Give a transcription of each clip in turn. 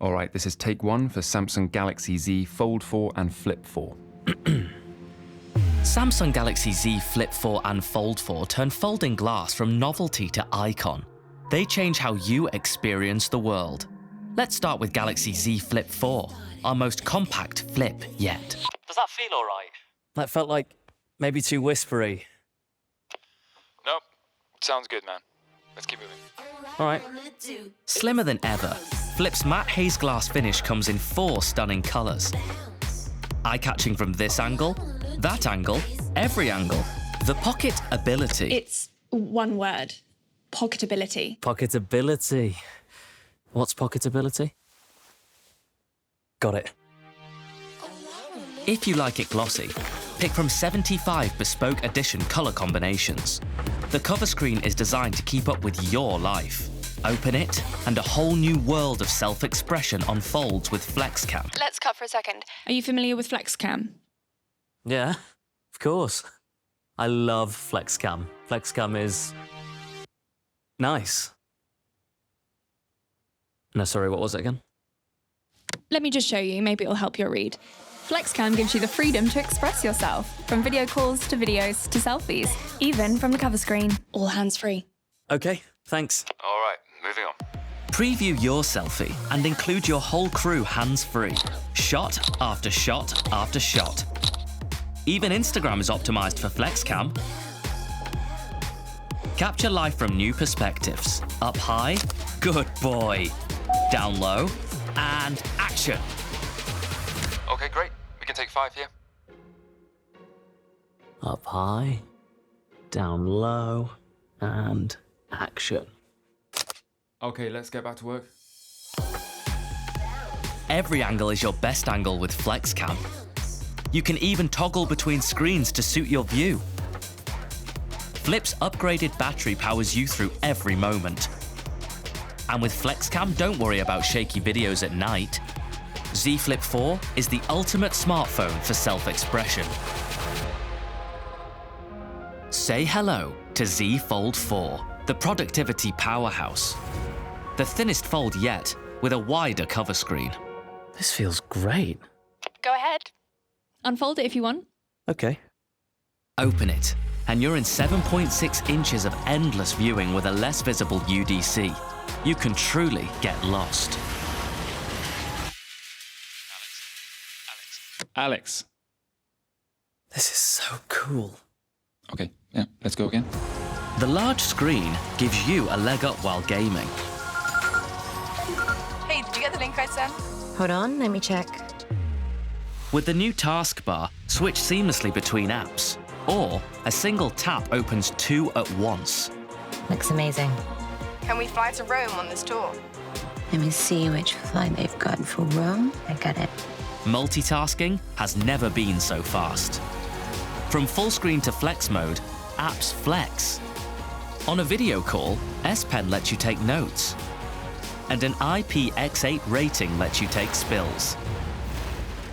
All right, this is take one for Samsung Galaxy Z Fold4 and Flip4. Samsung Galaxy Z Flip4 and Fold4 turn folding glass from novelty to icon. They change how you experience the world. Let's start with Galaxy Z Flip4, our most compact flip yet. Does that feel all right? That felt like maybe too whispery. Nope. Sounds good, man. Let's keep moving. All right. Slimmer than ever, Flip's matte haze glass finish comes in 4 stunning colours. Eye-catching from this angle, that angle, every angle. The pocket ability. It's one word. Pocketability. Pocketability. What's pocketability? Got it. If you like it glossy, pick from 75 bespoke edition colour combinations. The cover screen is designed to keep up with your life. Open it, and a whole new world of self-expression unfolds with FlexCam. Let's cut for a second. Are you familiar with FlexCam? Yeah, of course. I love FlexCam. FlexCam is nice. No, sorry, what was it again? Let me just show you, maybe it'll help your read. FlexCam gives you the freedom to express yourself, from video calls to videos to selfies, even from the cover screen. All hands-free. Okay, thanks. All right, moving on. Preview your selfie and include your whole crew hands-free. Shot after shot after shot. Even Instagram is optimized for FlexCam. Capture life from new perspectives. Up high, good boy. Down low, and action. Okay, great. We can take 5 here. Up high, down low, and action. Okay, let's get back to work. Every angle is your best angle with FlexCam. You can even toggle between screens to suit your view. Flip's upgraded battery powers you through every moment. And with FlexCam, don't worry about shaky videos at night. Z Flip4 is the ultimate smartphone for self-expression. Say hello to Z Fold4, the productivity powerhouse. The thinnest fold yet, with a wider cover screen. This feels great. Go ahead. Unfold it if you want. Okay. Open it, and you're in 7.6 inches of endless viewing with a less visible UDC. You can truly get lost. Alex. This is so cool. Okay, yeah, let's go again. The large screen gives you a leg up while gaming. Hey, did you get the link I sent? Hold on, let me check. With the new taskbar, switch seamlessly between apps. Or a single tap opens 2 at once. Looks amazing. Can we fly to Rome on this tour? Let me see which flight they've got for Rome. I got it. Multitasking has never been so fast. From full screen to flex mode, apps flex. On a video call, S Pen lets you take notes. And an IPX8 rating lets you take spills.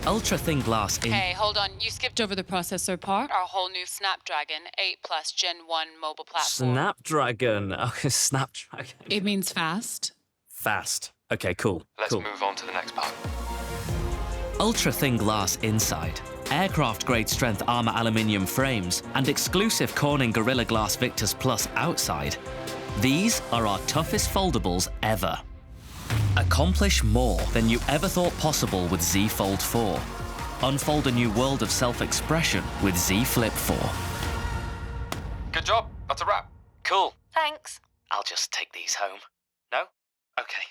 Ultra-thin glass in... Hey, hold on. You skipped over the processor part. Our whole new Snapdragon 8 Plus Gen 1 mobile platform. Snapdragon. Okay, Snapdragon. It means fast. Fast. Okay, cool. Let's cool. move on to the next part. Ultra-thin glass inside, aircraft-grade strength armor aluminium frames, and exclusive Corning Gorilla Glass Victus Plus outside. These are our toughest foldables ever. Accomplish more than you ever thought possible with Z Fold4. Unfold a new world of self-expression with Z Flip4. Good job. That's a wrap. Cool. Thanks. I'll just take these home. No? Okay.